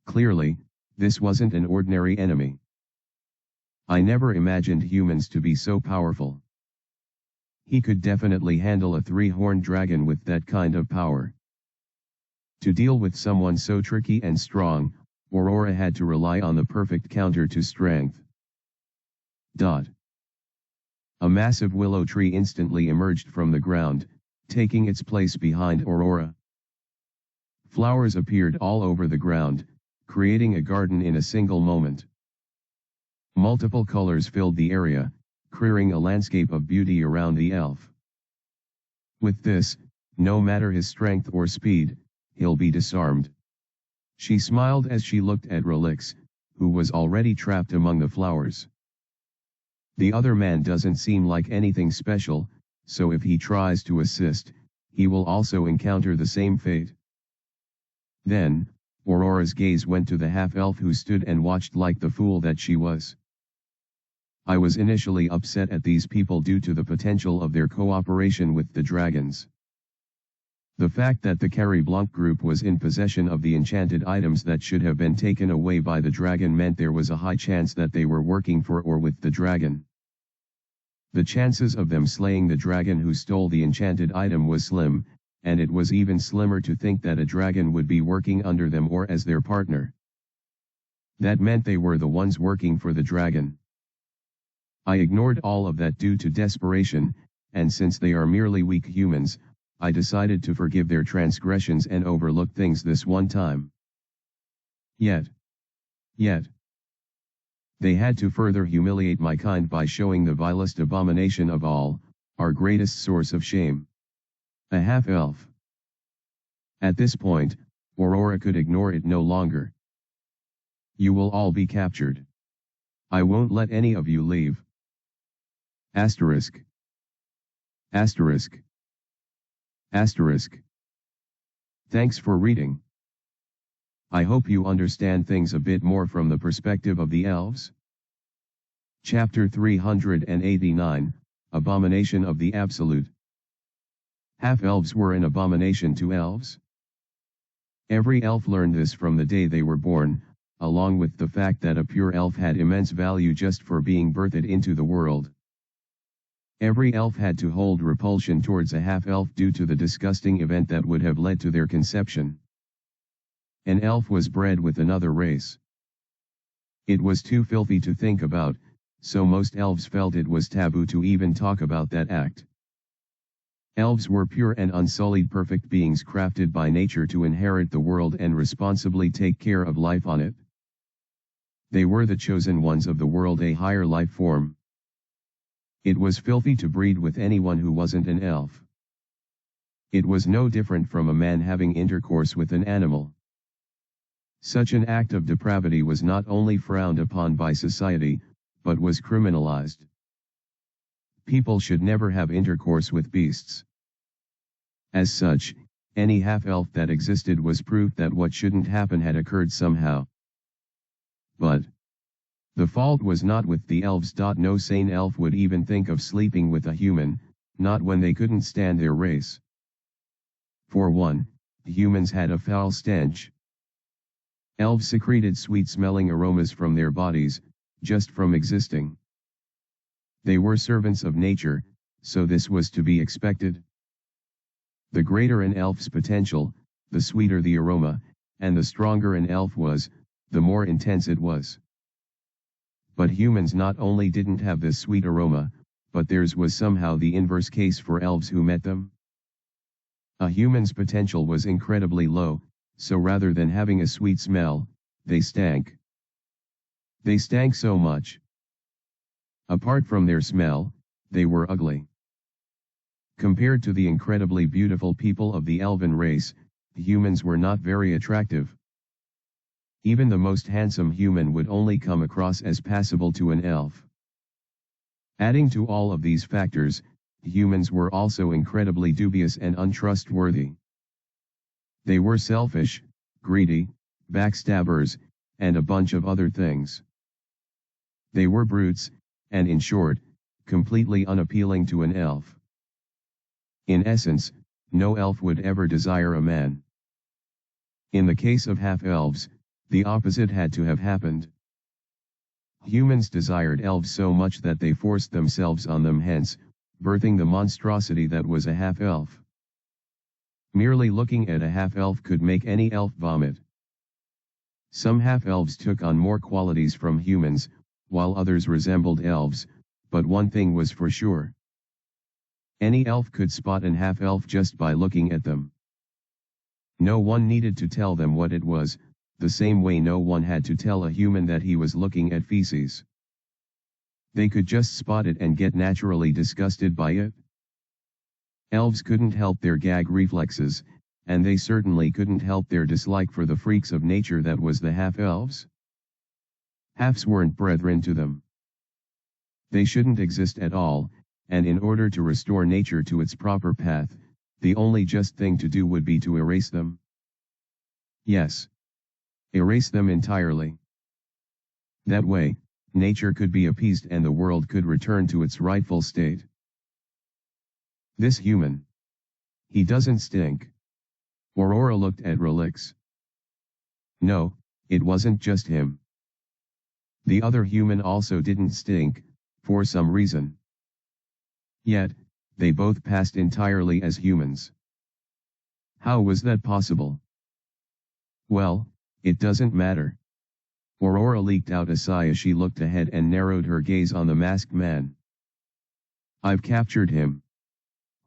Clearly, this wasn't an ordinary enemy. I never imagined humans to be so powerful. He could definitely handle a 3-horned dragon with that kind of power. To deal with someone so tricky and strong, Aurora had to rely on the perfect counter to strength. A massive willow tree instantly emerged from the ground, taking its place behind Aurora. Flowers appeared all over the ground, creating a garden in a single moment. Multiple colors filled the area, creating a landscape of beauty around the elf. With this, no matter his strength or speed, he'll be disarmed. She smiled as she looked at Relix, who was already trapped among the flowers. The other man doesn't seem like anything special, so if he tries to assist, he will also encounter the same fate. Then, Aurora's gaze went to the half-elf who stood and watched like the fool that she was. I was initially upset at these people due to the potential of their cooperation with the dragons. The fact that the Carrie Blanc group was in possession of the enchanted items that should have been taken away by the dragon meant there was a high chance that they were working for or with the dragon. The chances of them slaying the dragon who stole the enchanted item was slim, and it was even slimmer to think that a dragon would be working under them or as their partner. That meant they were the ones working for the dragon. I ignored all of that due to desperation, and since they are merely weak humans, I decided to forgive their transgressions and overlook things this one time. Yet, they had to further humiliate my kind by showing the vilest abomination of all, our greatest source of shame. A half-elf. At this point, Aurora could ignore it no longer. You will all be captured. I won't let any of you leave. Asterisk. Asterisk. Asterisk. Thanks for reading. I hope you understand things a bit more from the perspective of the elves. Chapter 389, Abomination of the Absolute. Half-elves were an abomination to elves. Every elf learned this from the day they were born, along with the fact that a pure elf had immense value just for being birthed into the world. Every elf had to hold repulsion towards a half-elf due to the disgusting event that would have led to their conception. An elf was bred with another race. It was too filthy to think about, so most elves felt it was taboo to even talk about that act. Elves were pure and unsullied perfect beings crafted by nature to inherit the world and responsibly take care of life on it. They were the chosen ones of the world, a higher life form. It was filthy to breed with anyone who wasn't an elf. It was no different from a man having intercourse with an animal. Such an act of depravity was not only frowned upon by society, but was criminalized. People should never have intercourse with beasts. As such, any half-elf that existed was proof that what shouldn't happen had occurred somehow. But the fault was not with the elves. No sane elf would even think of sleeping with a human, not when they couldn't stand their race. For one, humans had a foul stench. Elves secreted sweet-smelling aromas from their bodies, just from existing. They were servants of nature, so this was to be expected. The greater an elf's potential, the sweeter the aroma, and the stronger an elf was, the more intense it was. But humans not only didn't have this sweet aroma, but theirs was somehow the inverse case for elves who met them. A human's potential was incredibly low, so rather than having a sweet smell, they stank. They stank so much. Apart from their smell, they were ugly. Compared to the incredibly beautiful people of the elven race, humans were not very attractive. Even the most handsome human would only come across as passable to an elf. Adding to all of these factors, humans were also incredibly dubious and untrustworthy. They were selfish, greedy, backstabbers, and a bunch of other things. They were brutes, and in short, completely unappealing to an elf. In essence, no elf would ever desire a man. In the case of half-elves, the opposite had to have happened. Humans desired elves so much that they forced themselves on them, hence, birthing the monstrosity that was a half-elf. Merely looking at a half-elf could make any elf vomit. Some half-elves took on more qualities from humans, while others resembled elves, but one thing was for sure. Any elf could spot an half-elf just by looking at them. No one needed to tell them what it was, the same way no one had to tell a human that he was looking at feces. They could just spot it and get naturally disgusted by it. Elves couldn't help their gag reflexes, and they certainly couldn't help their dislike for the freaks of nature that was the half-elves. Halves weren't brethren to them. They shouldn't exist at all, and in order to restore nature to its proper path, the only just thing to do would be to erase them. Yes. Erase them entirely. That way, nature could be appeased and the world could return to its rightful state. This human. He doesn't stink. Aurora looked at Relix. No, it wasn't just him. The other human also didn't stink, for some reason. Yet, they both passed entirely as humans. How was that possible? Well, it doesn't matter. Aurora leaked out a sigh as she looked ahead and narrowed her gaze on the masked man. I've captured him.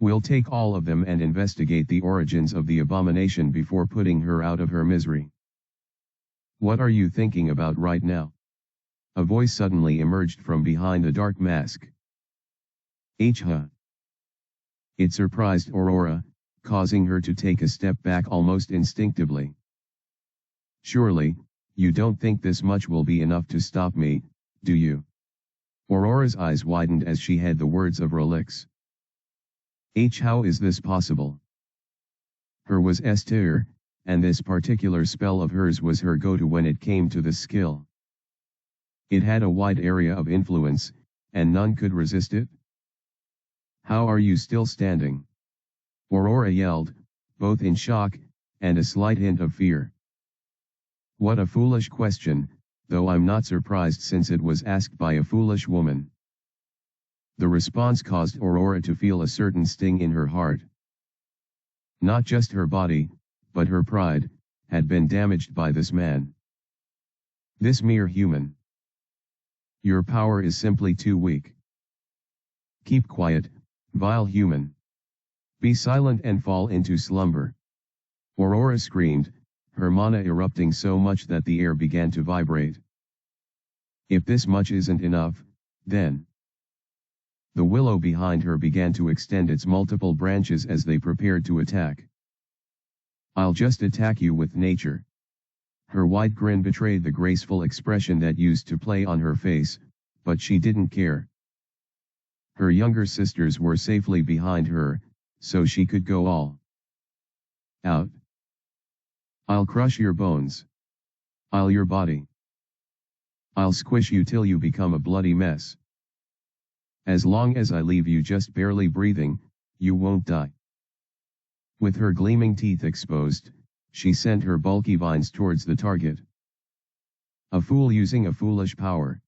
We'll take all of them and investigate the origins of the abomination before putting her out of her misery. What are you thinking about right now? A voice suddenly emerged from behind the dark mask. Huh. It surprised Aurora, causing her to take a step back almost instinctively. Surely, you don't think this much will be enough to stop me, do you? Aurora's eyes widened as she had the words of Relix. How is this possible? Her was Esther, and this particular spell of hers was her go-to when it came to this skill. It had a wide area of influence, and none could resist it. How are you still standing? Aurora yelled, both in shock, and a slight hint of fear. What a foolish question, though I'm not surprised since it was asked by a foolish woman. The response caused Aurora to feel a certain sting in her heart. Not just her body, but her pride, had been damaged by this man. This mere human. Your power is simply too weak. Keep quiet, vile human. Be silent and fall into slumber. Aurora screamed, her mana erupting so much that the air began to vibrate. If this much isn't enough, then... The willow behind her began to extend its multiple branches as they prepared to attack. I'll just attack you with nature. Her wide grin betrayed the graceful expression that used to play on her face, but she didn't care. Her younger sisters were safely behind her, so she could go all out. I'll crush your bones. I'll your body. I'll squish you till you become a bloody mess. As long as I leave you just barely breathing, you won't die. With her gleaming teeth exposed, she sent her bulky vines towards the target. A fool using a foolish power.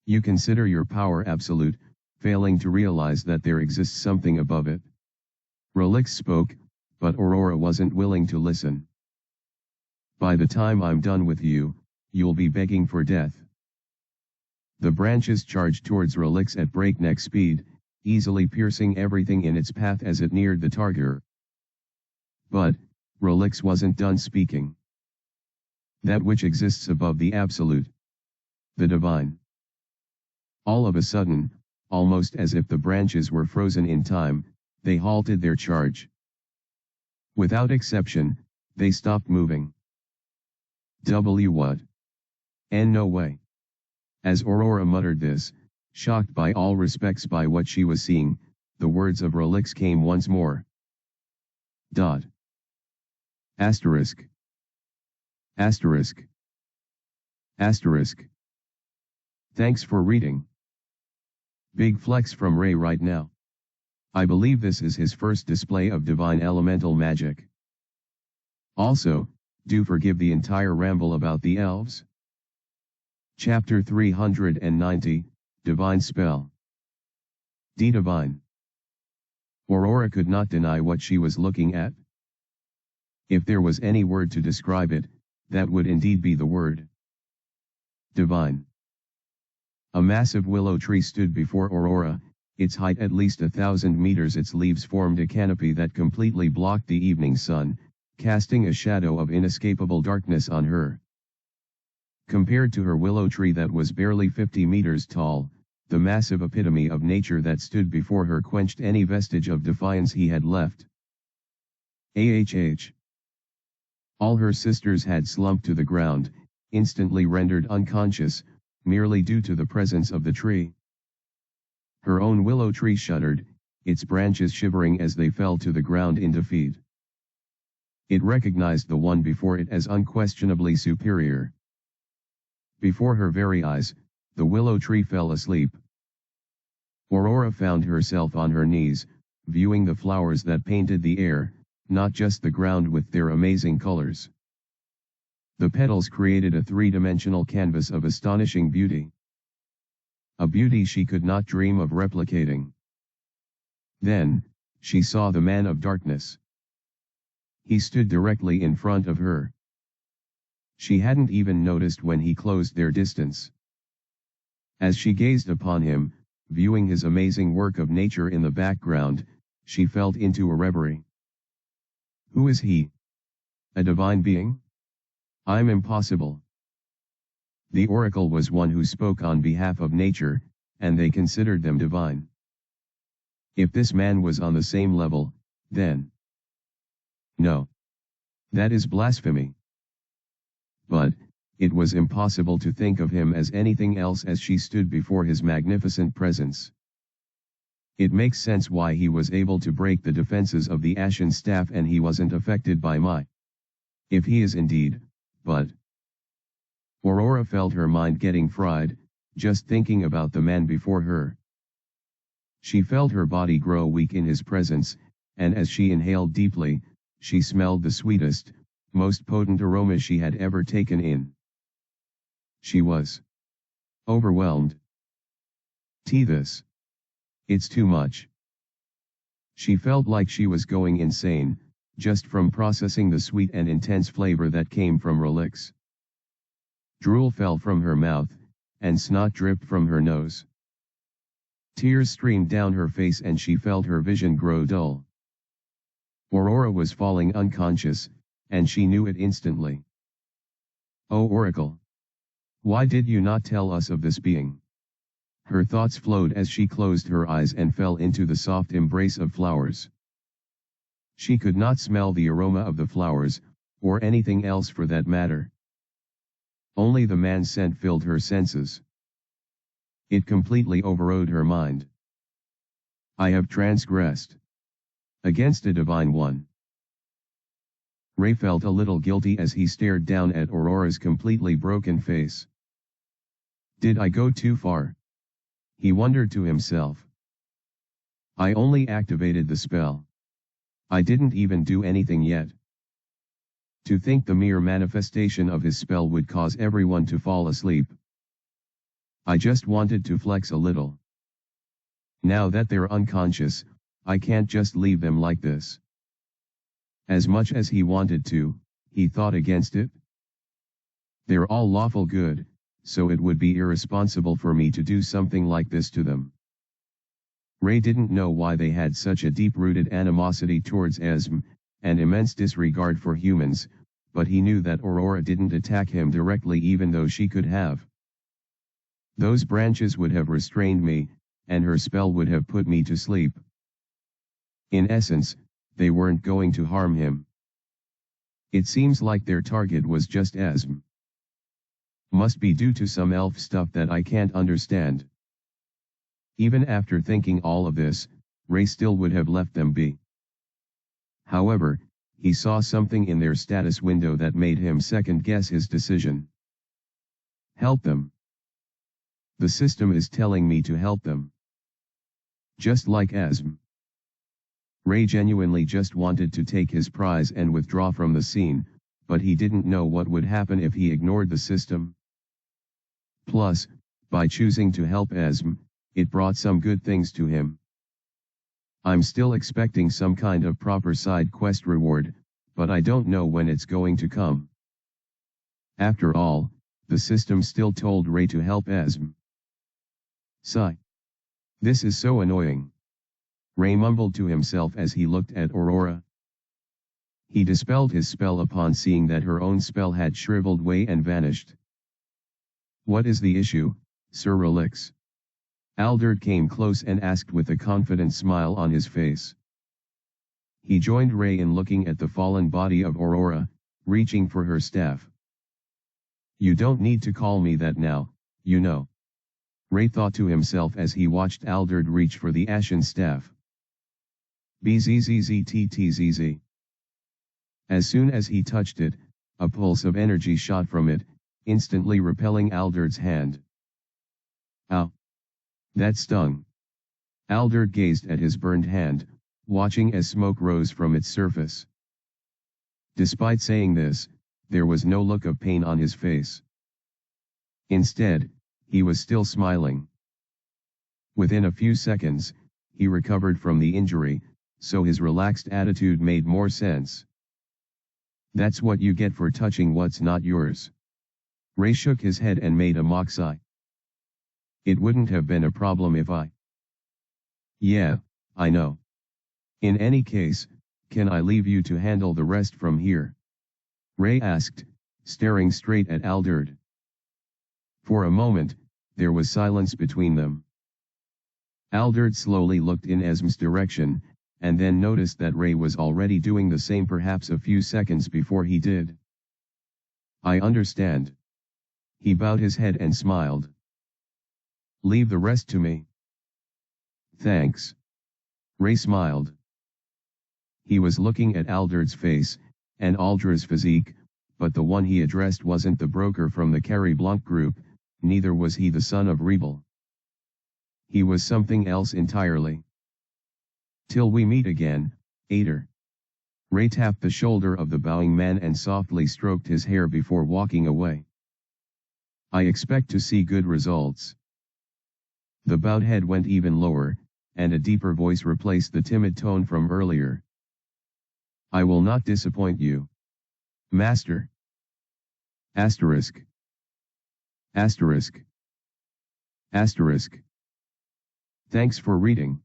You consider your power absolute, failing to realize that there exists something above it. Relix spoke, but Aurora wasn't willing to listen. By the time I'm done with you, you'll be begging for death. The branches charged towards Relix at breakneck speed, easily piercing everything in its path as it neared the target. But, Relix wasn't done speaking. That which exists above the absolute. The divine. All of a sudden, almost as if the branches were frozen in time, they halted their charge. Without exception, they stopped moving. What? And no way. As Aurora muttered this, shocked by all respects by what she was seeing, the words of Relix came once more. Dot. Asterisk. Asterisk. Asterisk. Thanks for reading. Big flex from Ray right now. I believe this is his first display of divine elemental magic. Also, do forgive the entire ramble about the elves. Chapter 390, Divine Spell. Divine. Aurora could not deny what she was looking at. If there was any word to describe it, that would indeed be the word. Divine. A massive willow tree stood before Aurora, its height at least 1,000 meters. Its leaves formed a canopy that completely blocked the evening sun, casting a shadow of inescapable darkness on her. Compared to her willow tree that was barely 50 meters tall, the massive epitome of nature that stood before her quenched any vestige of defiance he had left. All her sisters had slumped to the ground, instantly rendered unconscious, merely due to the presence of the tree. Her own willow tree shuddered, its branches shivering as they fell to the ground in defeat. It recognized the one before it as unquestionably superior. Before her very eyes, the willow tree fell asleep. Aurora found herself on her knees, viewing the flowers that painted the air, not just the ground with their amazing colors. The petals created a three-dimensional canvas of astonishing beauty. A beauty she could not dream of replicating. Then, she saw the man of darkness. He stood directly in front of her. She hadn't even noticed when he closed their distance. As she gazed upon him, viewing his amazing work of nature in the background, she fell into a reverie. Who is he? A divine being? I'm impossible. The oracle was one who spoke on behalf of nature, and they considered them divine. If this man was on the same level, then... No. That is blasphemy. But, It was impossible to think of him as anything else as she stood before his magnificent presence. It makes sense why he was able to break the defenses of the Ashen Staff and he wasn't affected by my. If he is indeed, but. Aurora felt her mind getting fried, just thinking about the man before her. She felt her body grow weak in his presence, and as she inhaled deeply, she smelled the sweetest, most potent aroma she had ever taken in. She was overwhelmed. This. It's too much. She felt like she was going insane, just from processing the sweet and intense flavor that came from Relix. Drool fell from her mouth, and snot dripped from her nose. Tears streamed down her face and she felt her vision grow dull. Aurora was falling unconscious, and she knew it instantly. Oh Oracle! Why did you not tell us of this being? Her thoughts flowed as she closed her eyes and fell into the soft embrace of flowers. She could not smell the aroma of the flowers, or anything else for that matter. Only the man's scent filled her senses. It completely overrode her mind. I have transgressed against a divine one. Ray felt a little guilty as he stared down at Aurora's completely broken face. Did I go too far? He wondered to himself. I only activated the spell. I didn't even do anything yet. To think the mere manifestation of his spell would cause everyone to fall asleep. I just wanted to flex a little. Now that they're unconscious, I can't just leave them like this. As much as he wanted to, he thought against it. They're all lawful good, so it would be irresponsible for me to do something like this to them. Ray didn't know why they had such a deep-rooted animosity towards Esm, an immense disregard for humans, but he knew that Aurora didn't attack him directly even though she could have. Those branches would have restrained me, and her spell would have put me to sleep. In essence, they weren't going to harm him. It seems like their target was just Esm. Must be due to some elf stuff that I can't understand. Even after thinking all of this, Ray still would have left them be. However, he saw something in their status window that made him second-guess his decision. Help them. The system is telling me to help them. Just like Esm. Ray genuinely just wanted to take his prize and withdraw from the scene, but he didn't know what would happen if he ignored the system. Plus, by choosing to help Esm, it brought some good things to him. I'm still expecting some kind of proper side quest reward, but I don't know when it's going to come. After all, the system still told Ray to help Esm. Sigh. This is so annoying. Ray mumbled to himself as he looked at Aurora. He dispelled his spell upon seeing that her own spell had shriveled away and vanished. What is the issue, Sir Relix? Alderd came close and asked with a confident smile on his face. He joined Ray in looking at the fallen body of Aurora, reaching for her staff. You don't need to call me that now, you know. Ray thought to himself as he watched Alderd reach for the ashen staff. Bzzzzttz. As soon as he touched it, a pulse of energy shot from it, instantly repelling Alderd's hand. Ow! That stung. Alderd gazed at his burned hand, watching as smoke rose from its surface. Despite saying this, there was no look of pain on his face. Instead, he was still smiling. Within a few seconds, he recovered from the injury, so his relaxed attitude made more sense. That's what you get for touching what's not yours. Ray shook his head and made a mock sigh. It wouldn't have been a problem if I... Yeah, I know. In any case, can I leave you to handle the rest from here? Ray asked, staring straight at Alderd. For a moment, there was silence between them. Alderd slowly looked in Esm's direction, and then noticed that Ray was already doing the same perhaps a few seconds before he did. I understand. He bowed his head and smiled. Leave the rest to me. Thanks. Ray smiled. He was looking at Alderd's face, and Aldra's physique, but the one he addressed wasn't the broker from the Carrie Blanc group, neither was he the son of Rebel. He was something else entirely. Till we meet again, Ader. Ray tapped the shoulder of the bowing man and softly stroked his hair before walking away. I expect to see good results. The bowed head went even lower, and a deeper voice replaced the timid tone from earlier. I will not disappoint you, Master. Asterisk. Asterisk. Asterisk. Thanks for reading.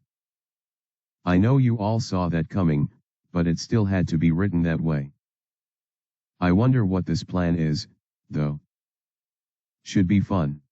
I know you all saw that coming, but it still had to be written that way. I wonder what this plan is, though. Should be fun.